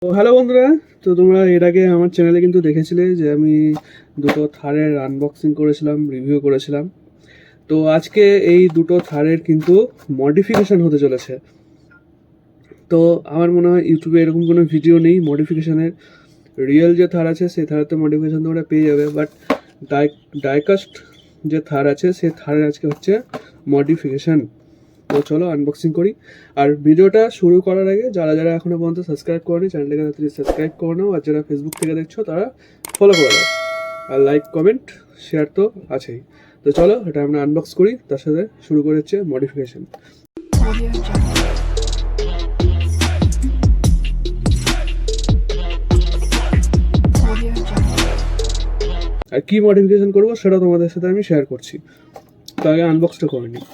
তো হ্যালো বন্ধুরা, তো তোমরা এর আগে আমার চ্যানেলে কিন্তু দেখেছিলে যে আমি দুটো থারের আনবক্সিং করেছিলাম, রিভিউ করেছিলাম। তো আজকে এই দুটো থারের কিন্তু মডিফিকেশান হতে চলেছে। তো আমার মনে হয় ইউটিউবে এরকম কোনো ভিডিও নেই মডিফিকেশানের। রিয়েল যে থার আছে সেই থারের তো মডিফিকেশান তোমরা পেয়ে যাবে, বাট ডাইকাস্ট যে থার আছে সেই থারের আজকে হচ্ছে মডিফিকেশান। তো চলো আনবক্সিং করি। আর ভিডিওটা শুরু করার আগে যারা যারা এখনো পর্যন্ত সাবস্ক্রাইব করেনি চ্যানেলটাকে তাড়াতাড়ি সাবস্ক্রাইব করে নাও, আর যারা ফেসবুক থেকে দেখছো তারা ফলো করে দাও, আর লাইক কমেন্ট শেয়ার তো আছেই। তো চলো এটা আমরা আনবক্স করি, তার সাথে শুরু করে হচ্ছে মডিফিকেশন। আর কি মডিফিকেশন করবো সেটা তোমাদের সাথে আমি শেয়ার করছি, তো আগে আনবক্সটা করে নিই।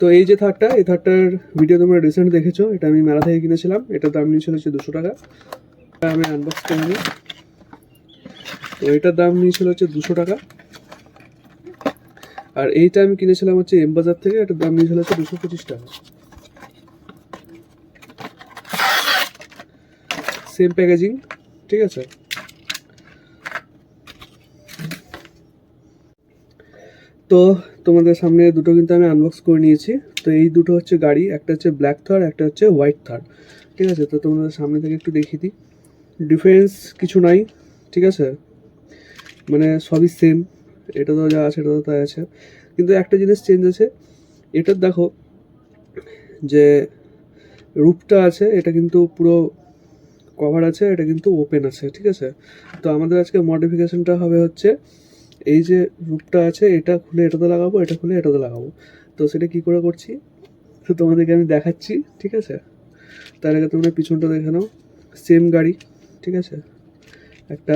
তো এই যে থারটা, এই থারটার ভিডিও তোমরা রিসেন্ট দেখেছো, এটা আমি মেলা থেকে কিনেছিলাম। এটার দাম নিয়েছিল হচ্ছে 200 টাকা। আমি আনবক্স করে নিই। তো এটার দাম নিয়েছিল হচ্ছে 200 টাকা। আর এইটা আমি কিনেছিলাম হচ্ছে এম বাজার থেকে, এটার দাম নিয়েছিল হচ্ছে 225 টাকা। সেম প্যাকেজিং, ঠিক আছে। তো তোমাদের সামনে দুটো কিন্তু আমি আনবক্স করে নিয়েছি। তো এই দুটো হচ্ছে গাড়ি, একটা হচ্ছে ব্ল্যাক থার, একটা হচ্ছে হোয়াইট থার, ঠিক আছে। তো তোমাদের সামনে থেকে একটু দেখিয়ে দিই। ডিফারেন্স কিছু নাই, ঠিক আছে, মানে সবই সেম। এটা তো যা আছে এটা তো তাই আছে, কিন্তু একটা জিনিস চেঞ্জ আছে। এটার দেখো যে রূপটা আছে, এটা কিন্তু পুরো কভার আছে, এটা কিন্তু ওপেন আছে, ঠিক আছে। তো আমাদের আজকে মডিফিকেশনটা হবে হচ্ছে এই যে রূপটা আছে এটা খুলে এটাতে লাগাবো, এটা খুলে এটাতে লাগাবো। তো সেটা কি করে করছি তো তোমাদেরকে আমি দেখাচ্ছি, ঠিক আছে। তার আগে তোমরা পিছনটা দেখে নাও। সেম গাড়ি, ঠিক আছে, একটা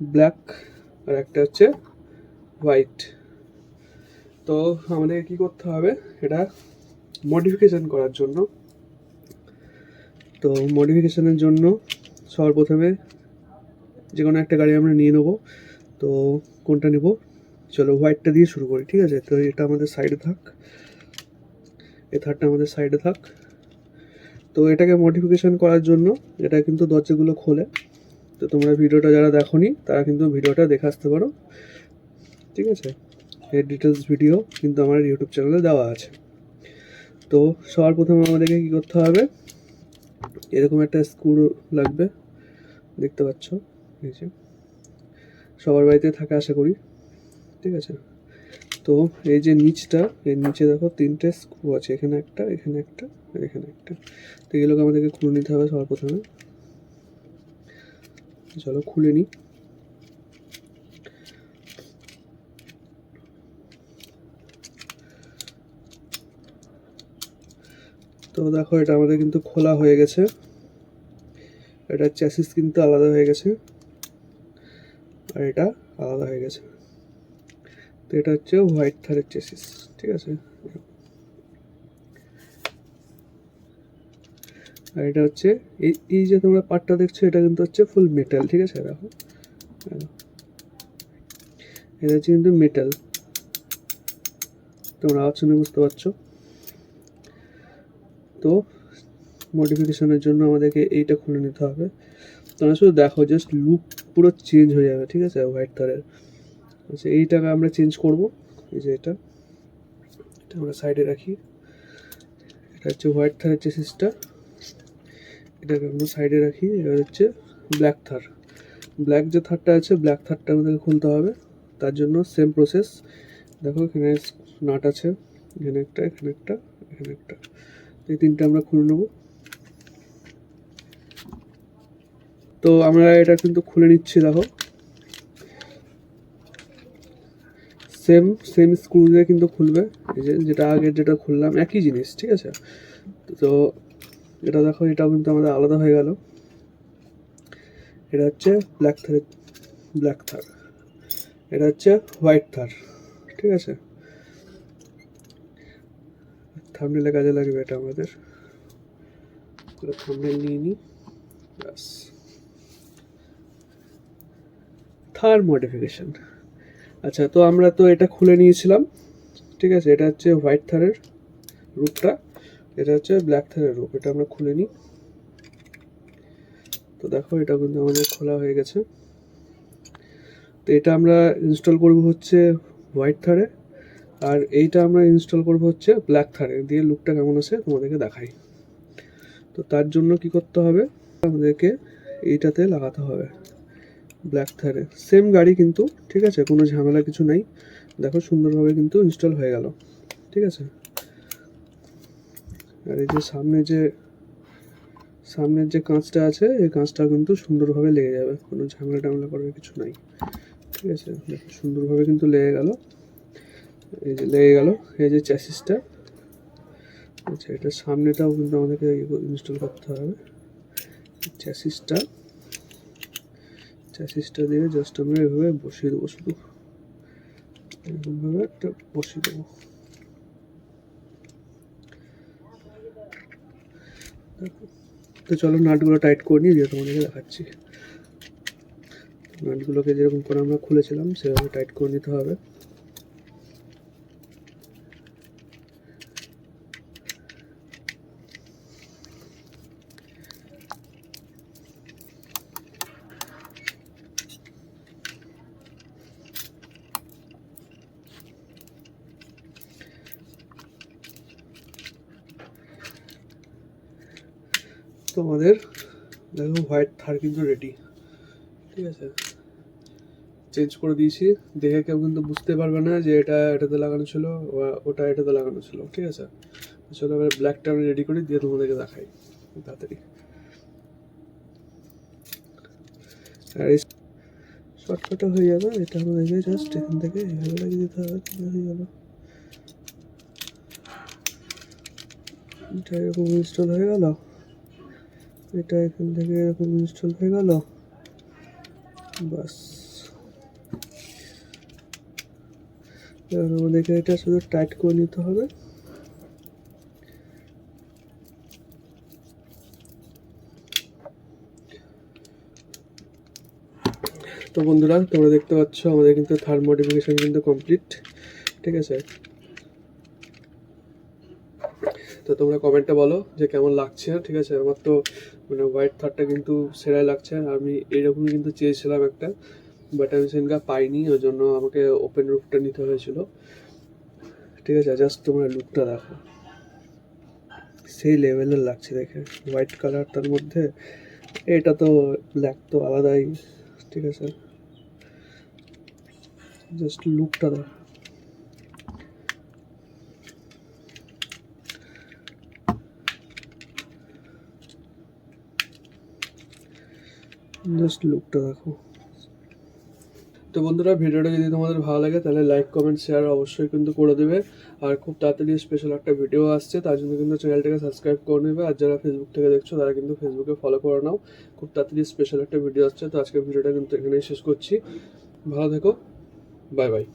ব্ল্যাক আর একটা হচ্ছে হোয়াইট। তো আমাদের কি করতে হবে এটা মডিফিকেশান করার জন্য। তো মডিফিকেশানের জন্য সবার প্রথমে যে কোনো একটা গাড়ি আমরা নিয়ে নেবো। তো কোনটা নেব, চলো হোয়াইটটা দিয়ে শুরু করি, ঠিক আছে। তো এটা আমাদের সাইডে থাক, এই থার্ডটা আমাদের সাইডে থাক। তো এটাকে মডিফিকেশান করার জন্য এটা কিন্তু দরজাগুলো খোলে। তো তোমরা ভিডিওটা যারা দেখোনি তারা কিন্তু ভিডিওটা দেখে আসতে পারো, ঠিক আছে। এর ডিটেলস ভিডিও কিন্তু আমার ইউটিউব চ্যানেলে দেওয়া আছে। তো সবার প্রথমে আমাদেরকে কী করতে হবে, এরকম একটা স্ক্রু লাগবে, দেখতে পাচ্ছ, এই যে সবার বাড়িতে থাকে আশা করি, ঠিক আছে। তো এই যে নিচটা, এর নিচে দেখো তিনটে স্ক্রু আছে, এখানে একটা, এখানে একটা, আর এখানে একটা। তো এগুলোকে আমাদেরকে খুলে নিতে হবে সবার প্রথমে। চলো খুলে নিই। তো দেখো এটা আমাদের কিন্তু খোলা হয়ে গেছে, এটা চ্যাসিস কিন্তু আলাদা হয়ে গেছে, আর এটা আলাদা হয়ে গেছে। তো এটা হচ্ছে হোয়াইট থারের চ্যাসিস, ঠিক আছে। আর এটা হচ্ছে এই যে তোমরা পার্টটা দেখছো এটা কিন্তু হচ্ছে ফুল মেটাল, ঠিক আছে। দেখো এটা হচ্ছে কিন্তু মেটাল, তোমরা আওয়াজ শুনে বুঝতে পারছো। তো মডিফিকেশনের জন্য আমাদেরকে এইটা খুলে নিতে হবে। তোমরা শুধু দেখো, জাস্ট লুক পুরো চেঞ্জ হয়ে যাবে, ঠিক আছে, হোয়াইট থারের। আচ্ছা এইটাকে আমরা চেঞ্জ করব, এই যে এটা আমরা সাইডে রাখি। এটা হচ্ছে হোয়াইট থারের চেসিসটা, এটাকে আমরা সাইডে রাখি। এবার হচ্ছে ব্ল্যাক থার, ব্ল্যাক যে থারটা আছে ব্ল্যাক থারটা আমাদেরকে খুলতে হবে। তার জন্য সেম প্রসেস, দেখো এখানে নাট আছে, এখানে একটা, এখানে একটা, এখানে একটা। এই তিনটে আমরা খুলে নেব। তো আমরা এটা কিন্তু খুলে নিচ্ছি, দেখো সেম সেম স্ক্রু দিয়ে কিন্তু খুলবে, এই যে যেটা আগে যেটা খুললাম একই জিনিস, ঠিক আছে। তো এটা দেখো এটাও কিন্তু আমাদের আলাদা হয়ে গেল। এটা হচ্ছে ব্ল্যাক থার, ব্ল্যাক থার, এটা হচ্ছে হোয়াইট থার, ঠিক আছে। থাম্বনেলে কাজে লাগবে এটা আমাদের, থাম্বনেল নিয়ে নিই, ব্যাস। থার মডিফিকেশন, আচ্ছা। তো আমরা তো এটা খুলে নিয়েছিলাম, ঠিক আছে। এটা হচ্ছে হোয়াইট থারের রূপটা, এটা হচ্ছে ব্ল্যাক থারের রূপ, এটা আমরা খুলে নিই। তো দেখো এটা কিন্তু আমাদের খোলা হয়ে গেছে। তো এটা আমরা ইনস্টল করব হচ্ছে হোয়াইট থারে, আর এইটা আমরা ইনস্টল করব হচ্ছে ব্ল্যাক থারে। দিয়ে লুকটা কেমন আছে তোমাদেরকে দেখাই। তো তার জন্য কি করতে হবে, আমাদেরকে এইটাতে লাগাতে হবে ব্ল্যাক থারে। সেম গাড়ি কিন্তু, ঠিক আছে, কোনো ঝামেলা কিছু নাই। দেখো সুন্দরভাবে কিন্তু ইনস্টল হয়ে গেল, ঠিক আছে। আর এই যে সামনের যে কাঁচটা আছে, এই কাঁচটা কিন্তু সুন্দরভাবে লেগে যাবে, কোনো ঝামেলা টামেলা করার কিছু নাই, ঠিক আছে। দেখো সুন্দরভাবে কিন্তু লেগে গেল, এই যে লেগে গেল। এই যে চ্যাসিসটা, আচ্ছা এটা সামনেটাও কিন্তু আমাদেরকে ইনস্টল করতে হবে। চ্যাসিসটা দিয়ে জাস্ট আমরা এভাবে বসিয়ে দেবো, শুধু এরকমভাবে একটা বসিয়ে দেবো। তো চলো নাটগুলো টাইট করে নিয়ে দিয়ে তোমাদেরকে দেখাচ্ছি। নাটগুলোকে যেরকম করে আমরা খুলেছিলাম সেভাবে টাইট করে নিতে হবে। তো আমাদের দেখো হোয়াইট থার কিন্তু রেডি, ঠিক আছে। চেঞ্জ করে দিয়েছি, দেখে কেউ কিন্তু বুঝতে পারবে না যে এটা এটাতে লাগানো ছিল, ওটা এটাতে লাগানো ছিল, ঠিক আছে। চলো এবার ব্ল্যাকটা আমি রেডি করি, দিয়ে তোমাদেরকে দেখাই তাড়াতাড়ি। আর এই শর্টকাটও হয়ে যাবে, এটা আমাদেরকে জাস্ট এখান থেকে এভাবে লাগিয়ে দিতে হবে, হয়ে গেল। এটা এরকম ইনস্টল হয়ে গেল, এটা এখান থেকে এরকম ইনস্টল হয়ে গেল, বাস। এবার আমাদেরকে এটা শুধু টাইট করে নিতে হবে। তো বন্ধুরা তোমরা দেখতে পাচ্ছ আমাদের কিন্তু থার্ড মডিফিকেশন কিন্তু কমপ্লিট, ঠিক আছে। তো তোমরা কমেন্টে বলো যে কেমন লাগছে, ঠিক আছে। আমার তো মানে হোয়াইট থার্ডটা কিন্তু সেরাই লাগছে। আমি এইরকমই কিন্তু চেয়েছিলাম একটা, বাট আমি সেদিনকে পাইনি, ওই জন্য আমাকে ওপেন রুফটা নিতে হয়েছিল, ঠিক আছে। জাস্ট তোমরা লুকটা দেখো, সেই লেভেলের লাগছে দেখে। হোয়াইট কালারটার মধ্যে এটা তো ব্ল্যাক তো আলাদাই, ঠিক আছে। জাস্ট লুকটা দেখো, জাস্ট লুকটা দেখো। তো বন্ধুরা ভিডিওটা যদি তোমাদের ভালো লাগে তাহলে লাইক কমেন্ট শেয়ার অবশ্যই কিন্তু করে দেবে। আর খুব তাড়াতাড়ি স্পেশাল একটা ভিডিও আসছে, তার জন্য কিন্তু চ্যানেলটাকে সাবস্ক্রাইব করে নেবে। আর যারা ফেসবুক থেকে দেখছো তারা কিন্তু ফেসবুকে ফলো করে নাও, খুব তাড়াতাড়ি স্পেশাল একটা ভিডিও আসছে। তো আজকের ভিডিওটা কিন্তু এখানেই শেষ করছি, ভালো থেকো, বাই বাই।